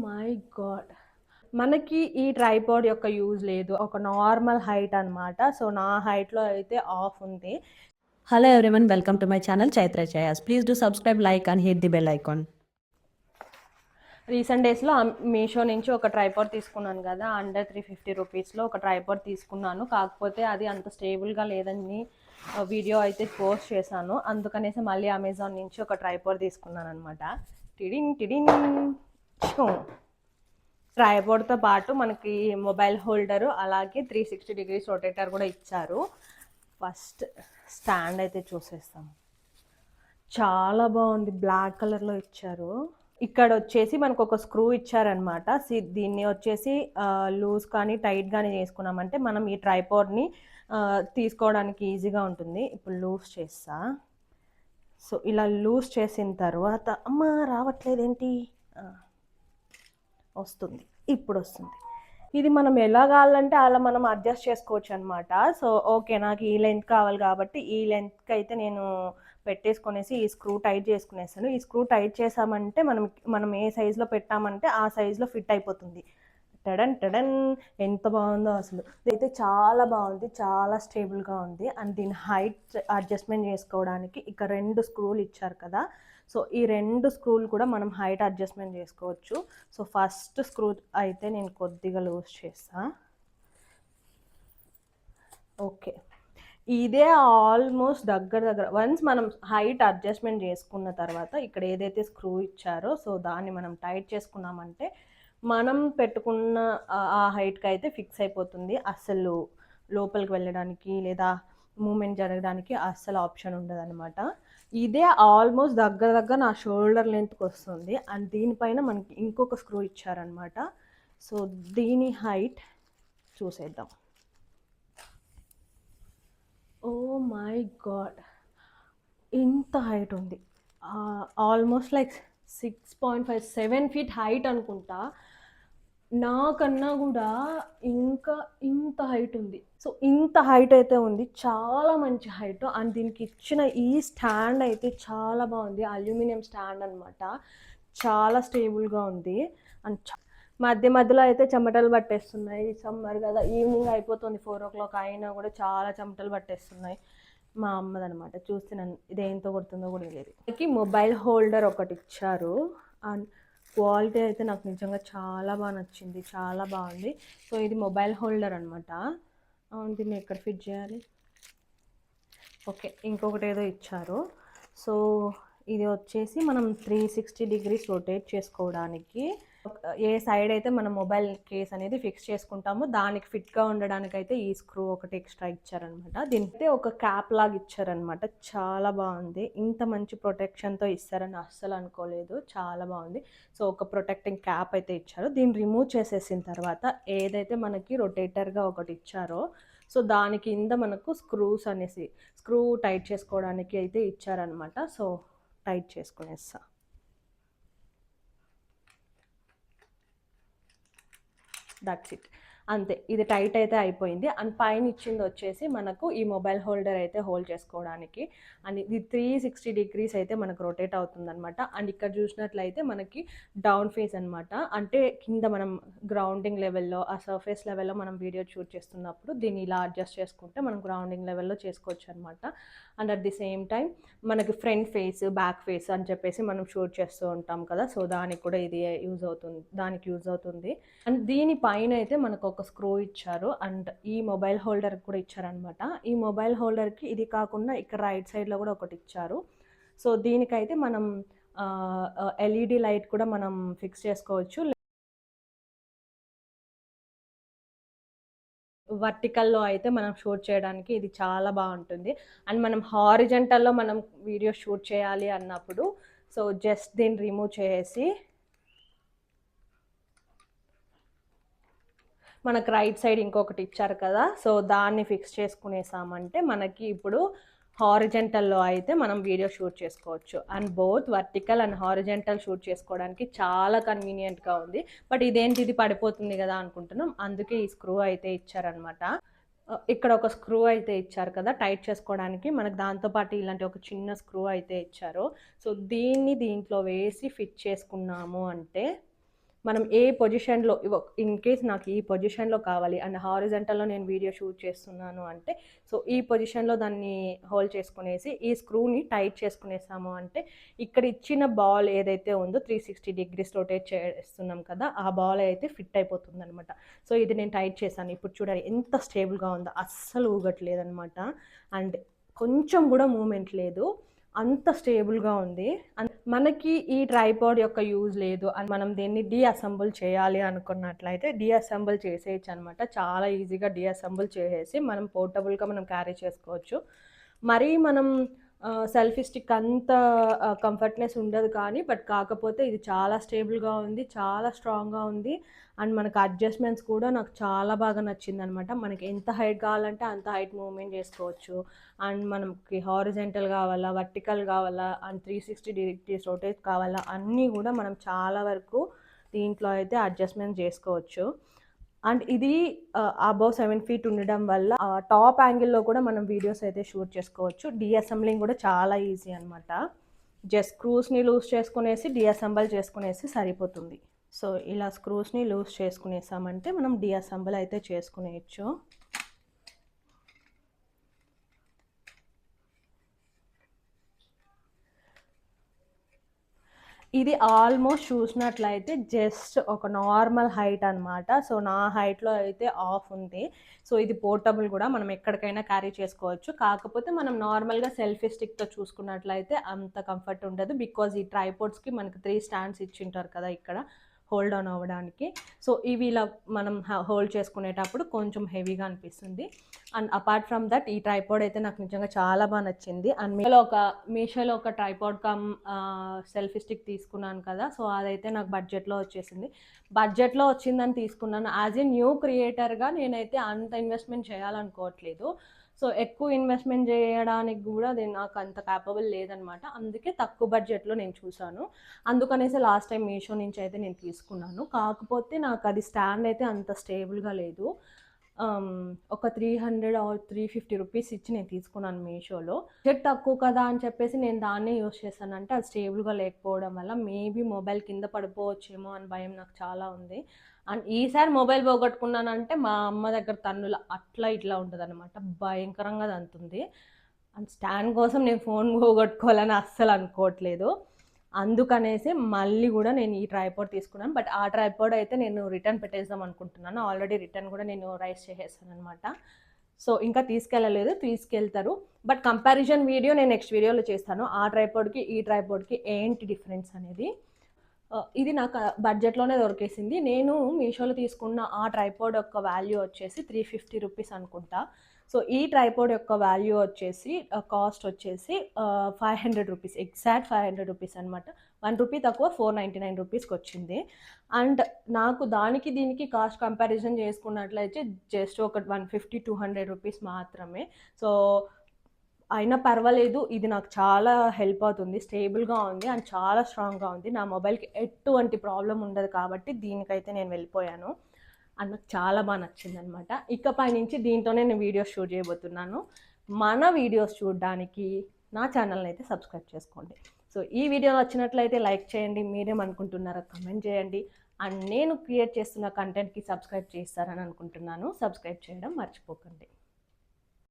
My God! మనకి ఈ tripod యొక్క యూజ్ లేదు. ఒక నార్మల్ హైట్ అనమాట. సో, నా హైట్‌లో అయితే ఆఫ్ ఉంది. Hello everyone, welcome to my channel Chaitra Chayas. Please do subscribe, like and hit the bell icon. Recent డేస్‌లో మీషో నుంచి ఒక ట్రైపాడ్ తీసుకున్నాను కదా! అండర్ 350 రూపీస్‌లో ఒక ట్రైపాడ్ తీసుకున్నాను. కాకపోతే అది అంత స్టేబుల్‌గా లేదని వీడియో అయితే పోస్ట్ చేశాను. అందుకనేసి మళ్ళీ అమెజాన్ నుంచి ఒక ట్రైపాడ్ తీసుకున్నాననమాట. టిడింగ్ టిడింగ్ షో! ట్రైపాడ్‌తో పాటు మనకి మొబైల్ హోల్డరు, అలాగే 360 డిగ్రీస్ రొటేటర్ కూడా ఇచ్చారు. ఫస్ట్ స్టాండ్ అయితే చూసేస్తాం. చాలా బాగుంది. బ్లాక్ కలర్‌లో ఇచ్చారు. ఇక్కడ వచ్చేసి మనకు ఒక స్క్రూ ఇచ్చారనమాట. దీన్ని వచ్చేసి లూజ్ కానీ టైట్ కానీ చేసుకున్నామంటే మనం ఈ ట్రైపాడ్ని తీసుకోవడానికి ఈజీగా ఉంటుంది. ఇప్పుడు లూజ్ చేస్తా. సో ఇలా లూజ్ చేసిన తర్వాత అమ్మ రావట్లేదేంటి, వస్తుంది, ఇప్పుడు వస్తుంది. ఇది మనం ఎలా కావాలంటే అలా మనం అడ్జస్ట్ చేసుకోవచ్చు అనమాట. సో ఓకే, నాకు ఈ లెంత్ కావాలి కాబట్టి ఈ లెంత్కి అయితే నేను పెట్టేసుకునేసి ఈ స్క్రూ టైట్ చేసుకునేసాను. ఈ స్క్రూ టైట్ చేసామంటే మనం ఏ సైజులో పెట్టామంటే ఆ సైజులో ఫిట్ అయిపోతుంది. టడన్ టడన్, ఎంత బాగుందో అసలు. ఇదైతే చాలా బాగుంది, చాలా స్టేబుల్గా ఉంది. అండ్ దీని హైట్ అడ్జస్ట్మెంట్ చేసుకోవడానికి ఇక్కడ 2 స్క్రూలు ఇచ్చారు కదా. సో ఈ 2 స్క్రూలు కూడా మనం హైట్ అడ్జస్ట్మెంట్ చేసుకోవచ్చు. సో ఫస్ట్ స్క్రూ అయితే నేను కొద్దిగా లూజ్ చేస్తా. ఓకే, ఇదే ఆల్మోస్ట్ దగ్గర వన్స్ మనం హైట్ అడ్జస్ట్మెంట్ చేసుకున్న తర్వాత ఇక్కడ ఏదైతే స్క్రూ ఇచ్చారో సో దాన్ని మనం టైట్ చేసుకున్నామంటే మనం పెట్టుకున్న ఆ హైట్కి అయితే ఫిక్స్ అయిపోతుంది. అస్సలు లోపలికి వెళ్ళడానికి లేదా మూమెంట్ జరగడానికి అస్సలు ఆప్షన్ ఉండదన్నమాట. ఇదే ఆల్మోస్ట్ దగ్గర నా షోల్డర్ లెంత్కి వస్తుంది. అండ్ దీనిపైన మనకి ఇంకొక స్క్రూ ఇచ్చారనమాట. సో దీని హైట్ చూసేద్దాం. ఓ మై గాడ్, ఇంత హైట్ ఉంది. ఆల్మోస్ట్ లైక్ 6.5 7 ఫీట్ హైట్ అనుకుంటా. నాకన్నా కూడా ఇంకా ఇంత హైట్ ఉంది. సో ఇంత హైట్ అయితే ఉంది, చాలా మంచి హైట్. అండ్ దీనికి ఇచ్చిన ఈ స్టాండ్ అయితే చాలా బాగుంది. అల్యూమినియం స్టాండ్ అనమాట. చాలా స్టేబుల్గా ఉంది. అండ్ మధ్యలో అయితే చెమటలు పట్టేస్తున్నాయి. సమ్మర్ కదా, ఈవినింగ్ అయిపోతుంది, 4 o'clock అయినా కూడా చాలా చెమటలు పట్టేస్తున్నాయి. మా అమ్మదనమాట. చూస్తే నన్ను ఇదేంతో కొడుతుందో కూడా తెలియదు. మొబైల్ హోల్డర్ ఒకటి ఇచ్చారు. అండ్ క్వాలిటీ అయితే నాకు నిజంగా చాలా బాగా నచ్చింది, చాలా బాగుంది. సో ఇది మొబైల్ హోల్డర్ అనమాట. దీన్ని ఎక్కడ ఫిట్ చేయాలి? ఓకే, ఇంకొకటి ఏదో ఇచ్చారు. సో ఇది వచ్చేసి మనం 360 డిగ్రీస్ రొటేట్ చేసుకోవడానికి, ఏ సైడ్ అయితే మనం మొబైల్ కేస్ అనేది ఫిక్స్ చేసుకుంటామో దానికి ఫిట్గా ఉండడానికి అయితే ఈ స్క్రూ ఒకటి ఎక్స్ట్రా ఇచ్చారనమాట. దీనికి ఒక క్యాప్ లాగా ఇచ్చారనమాట. చాలా బాగుంది. ఇంత మంచి ప్రొటెక్షన్తో ఇస్తారని అస్సలు అనుకోలేదు. చాలా బాగుంది. సో ఒక ప్రొటెక్టింగ్ క్యాప్ అయితే ఇచ్చారు. దీన్ని రిమూవ్ చేసేసిన తర్వాత ఏదైతే మనకి రొటేటర్గా ఒకటి ఇచ్చారో సో దాని కింద మనకు స్క్రూస్ అనేసి స్క్రూ టైట్ చేసుకోవడానికి అయితే ఇచ్చారనమాట. సో టైట్ చేసుకునేస్తా. దట్స్ ఇట్, అంతే. ఇది టైట్ అయితే అయిపోయింది. అండ్ పైన ఇచ్చింది వచ్చేసి మనకు ఈ మొబైల్ హోల్డర్ అయితే హోల్డ్ చేసుకోవడానికి. అండ్ ఇది 360 డిగ్రీస్ అయితే మనకు రొటేట్ అవుతుందన్నమాట. అండ్ ఇక్కడ చూసినట్లయితే మనకి డౌన్ ఫేస్ అనమాట. అంటే కింద మనం గ్రౌండింగ్ లెవెల్లో, ఆ సర్ఫేస్ లెవెల్లో మనం వీడియో షూట్ చేస్తున్నప్పుడు దీన్ని ఇలా అడ్జస్ట్ చేసుకుంటే మనం గ్రౌండింగ్ లెవెల్లో చేసుకోవచ్చు అనమాట. And at the same time మనకి ఫ్రంట్ ఫేస్, బ్యాక్ ఫేస్ అని చెప్పేసి మనం షూట్ చేస్తూ ఉంటాం కదా. సో దానికి కూడా ఇది యూజ్ అవుతుంది. అండ్ దీని పైన అయితే మనకు ఒక స్క్రూ ఇచ్చారు. అండ్ ఈ మొబైల్ హోల్డర్ కూడా ఇచ్చారనమాట. ఈ మొబైల్ హోల్డర్కి ఇది కాకుండా ఇక్కడ రైట్ సైడ్లో కూడా ఒకటి ఇచ్చారు. సో దీనికైతే మనం ఎల్ఈడి లైట్ కూడా మనం ఫిక్స్ చేసుకోవచ్చు. వర్టికల్లో అయితే మనం షూట్ చేయడానికి ఇది చాలా బాగుంటుంది. అండ్ మనం హారిజెంటల్లో మనం వీడియో షూట్ చేయాలి అన్నప్పుడు సో జస్ట్ దీన్ని రిమూవ్ చేసి మనకు రైట్ సైడ్ ఇంకొకటి ఇచ్చారు కదా. సో దాన్ని ఫిక్స్ చేసుకునేసామంటే మనకి ఇప్పుడు హారిజెంటల్లో అయితే మనం వీడియో షూట్ చేసుకోవచ్చు. And both vertical and horizontal shoot చేసుకోవడానికి చాలా కన్వీనియంట్గా ఉంది. బట్ ఇది పడిపోతుంది కదా అనుకుంటున్నాం, అందుకే ఈ స్క్రూ అయితే ఇచ్చారనమాట. ఇక్కడ ఒక స్క్రూ అయితే ఇచ్చారు కదా టైట్ చేసుకోవడానికి. మనకు దాంతోపాటు ఇలాంటి ఒక చిన్న స్క్రూ అయితే ఇచ్చారు. సో దీన్ని దీంట్లో వేసి ఫిట్ చేసుకున్నాము అంటే మనం ఏ పొజిషన్లో ఇన్ కేస్ నాకు ఈ పొజిషన్లో కావాలి అండ్ హారిజంటల్లో నేను వీడియో షూట్ చేస్తున్నాను అంటే సో ఈ పొజిషన్లో దాన్ని హోల్డ్ చేసుకునేసి ఈ స్క్రూని టైట్ చేసుకునేసాము అంటే ఇక్కడ ఇచ్చిన బాల్ ఏదైతే ఉందో 360 డిగ్రీస్ రొటేట్ చేస్తున్నాం కదా, ఆ బాల్ అయితే ఫిట్ అయిపోతుంది అనమాట. సో ఇది నేను టైట్ చేశాను. ఇప్పుడు చూడాలి ఎంత స్టేబుల్గా ఉందో, అస్సలు ఊగట్లేదు అనమాట. అండ్ కొంచెం కూడా మూమెంట్ లేదు, అంత స్టేబుల్గా ఉంది. మనకి ఈ ట్రైపాడ్ యొక్క యూజ్ లేదు అని మనం దీన్ని డీఅసెంబుల్ చేయాలి అనుకున్నట్లయితే డీఅసెంబుల్ చేసేయచ్చు అనమాట. చాలా ఈజీగా డీఅసెంబుల్ చేసేసి మనం పోర్టబుల్గా మనం క్యారీ చేసుకోవచ్చు. మరీ మనం సెల్ఫీ స్టిక్ అంత కంఫర్ట్నెస్ ఉండదు కానీ బట్ కాకపోతే ఇది చాలా స్టేబుల్గా ఉంది, చాలా స్ట్రాంగ్గా ఉంది. అండ్ మనకు అడ్జస్ట్మెంట్స్ కూడా నాకు చాలా బాగా నచ్చింది అనమాట. మనకి ఎంత హైట్ కావాలంటే అంత హైట్ మూవ్మెంట్ చేసుకోవచ్చు. అండ్ మనకి హారిజెంటల్ కావాలా, వర్టికల్ కావాలా, అండ్ 360 డిగ్రీస్ రొటేట్ కావాలా, అన్నీ కూడా మనం చాలా వరకు దీంట్లో అయితే అడ్జస్ట్మెంట్ చేసుకోవచ్చు. అండ్ ఇది అబౌవ్ 7 feet ఉండడం వల్ల టాప్ యాంగిల్లో కూడా మనం వీడియోస్ అయితే షూట్ చేసుకోవచ్చు. డీఅసెంబ్లింగ్ కూడా చాలా ఈజీ అనమాట. జస్ట్ స్క్రూస్ని లూజ్ చేసుకునేసి డీఅసెంబుల్ చేసుకునేసి సరిపోతుంది. సో ఇలా స్క్రూస్ని లూజ్ చేసుకునేసామంటే మనం డీఅసెంబుల్ అయితే చేసుకునేయచ్చు. ఇది ఆల్మోస్ట్ చూసినట్లయితే జస్ట్ ఒక నార్మల్ హైట్ అనమాట. సో నా హైట్లో అయితే ఆఫ్ ఉంది. సో ఇది పోర్టబుల్ కూడా, మనం ఎక్కడికైనా క్యారీ చేసుకోవచ్చు. కాకపోతే మనం నార్మల్గా సెల్ఫీ స్టిక్తో చూసుకున్నట్లయితే అంత కంఫర్ట్ ఉండదు. బికాజ్ ఈ ట్రైపోడ్స్కి మనకి 3 స్టాండ్స్ ఇచ్చింటారు కదా ఇక్కడ హోల్డ్ ఆన్ అవ్వడానికి. సో ఇవి ఇలా మనం హోల్డ్ చేసుకునేటప్పుడు కొంచెం హెవీగా అనిపిస్తుంది. అండ్ అపార్ట్ ఫ్రమ్ దట్ ఈ ట్రైపాడ్ అయితే నాకు నిజంగా చాలా బాగా నచ్చింది. అండ్ మీషోలో ఒక ట్రైపాడ్ కమ్ సెల్ఫీ స్టిక్ తీసుకున్నాను కదా, సో అదైతే నాకు బడ్జెట్లో వచ్చేసింది. బడ్జెట్లో వచ్చిందని తీసుకున్నాను. యాజ్ ఏ న్యూ క్రియేటర్గా నేనైతే అంత ఇన్వెస్ట్మెంట్ చేయాలనుకోవట్లేదు. సో ఎక్కువ ఇన్వెస్ట్మెంట్ చేయడానికి కూడా నాకు అంత క్యాపబుల్ లేదనమాట. అందుకే తక్కువ బడ్జెట్లో నేను చూసాను. అందుకనేసి లాస్ట్ టైం మీషో నుంచి అయితే నేను తీసుకున్నాను. కాకపోతే నాకు అది స్టాండ్ అయితే అంత స్టేబుల్గా లేదు. ఒక 300 ఆర్ 350 రూపీస్ ఇచ్చి నేను తీసుకున్నాను మీషోలో. బడ్జెట్ తక్కువ కదా అని చెప్పేసి నేను దాన్నే యూస్ చేశాను. అంటే అది స్టేబుల్గా లేకపోవడం వల్ల మేబీ మొబైల్ కింద పడిపోవచ్చేమో అని భయం నాకు చాలా ఉంది. అండ్ ఈసారి మొబైల్ పోగొట్టుకున్నానంటే మా అమ్మ దగ్గర తన్నుల అట్లా ఇట్లా ఉంటుంది అనమాట, భయంకరంగా తంతుంది. అండ్ స్టాండ్ కోసం నేను ఫోన్ పోగొట్టుకోవాలని అస్సలు అనుకోవట్లేదు. అందుకనేసి మళ్ళీ కూడా నేను ఈ ట్రైపాడ్ తీసుకున్నాను. బట్ ఆ ట్రైపాడ్ అయితే నేను రిటర్న్ పెట్టేద్దాం అనుకుంటున్నాను. ఆల్రెడీ రిటర్న్ కూడా నేను రైస్ చేసేసాను అనమాట. సో ఇంకా తీసుకెళ్ళలేదు, తీసుకెళ్తారు. బట్ కంపారిజన్ వీడియో నేను నెక్స్ట్ వీడియోలో చేస్తాను. ఆ ట్రైపాడ్కి ఈ ట్రైపాడ్కి ఏంటి డిఫరెన్స్ అనేది. ఇది నాకు బడ్జెట్లోనే దొరికేసింది. నేను మీషోలో తీసుకున్న ఆ ట్రైపాడ్ యొక్క వాల్యూ వచ్చేసి 350 రూపీస్ అనుకుంటా. సో ఈ ట్రైపాడ్ యొక్క వాల్యూ వచ్చేసి కాస్ట్ వచ్చేసి 500 రూపీస్, ఎగ్జాక్ట్ 500 రూపీస్ అనమాట. 1 రూపీ తక్కువ 499 రూపీస్కి వచ్చింది. అండ్ నాకు దానికి దీనికి కాస్ట్ కంపారిజన్ చేసుకున్నట్లయితే జస్ట్ ఒక 150-200 రూపీస్ మాత్రమే. సో అయినా పర్వాలేదు, ఇది నాకు చాలా హెల్ప్ అవుతుంది. స్టేబుల్గా ఉంది అండ్ చాలా స్ట్రాంగ్గా ఉంది. నా మొబైల్కి ఎటువంటి ప్రాబ్లం ఉండదు కాబట్టి దీనికైతే నేను వెళ్ళిపోయాను. అండ్ నాకు చాలా బాగా నచ్చింది అనమాట. ఇకపై నుంచి దీంతోనే నేను వీడియోస్ షూట్ చేయబోతున్నాను. మన వీడియోస్ చూడడానికి నా ఛానల్ని అయితే సబ్స్క్రైబ్ చేసుకోండి. సో ఈ వీడియో నచ్చినట్లయితే లైక్ చేయండి, మీరేమనుకుంటున్నారో కమెంట్ చేయండి. అండ్ నేను క్రియేట్ చేస్తున్న కంటెంట్కి సబ్స్క్రైబ్ చేస్తారని అనుకుంటున్నాను. సబ్స్క్రైబ్ చేయడం మర్చిపోకండి.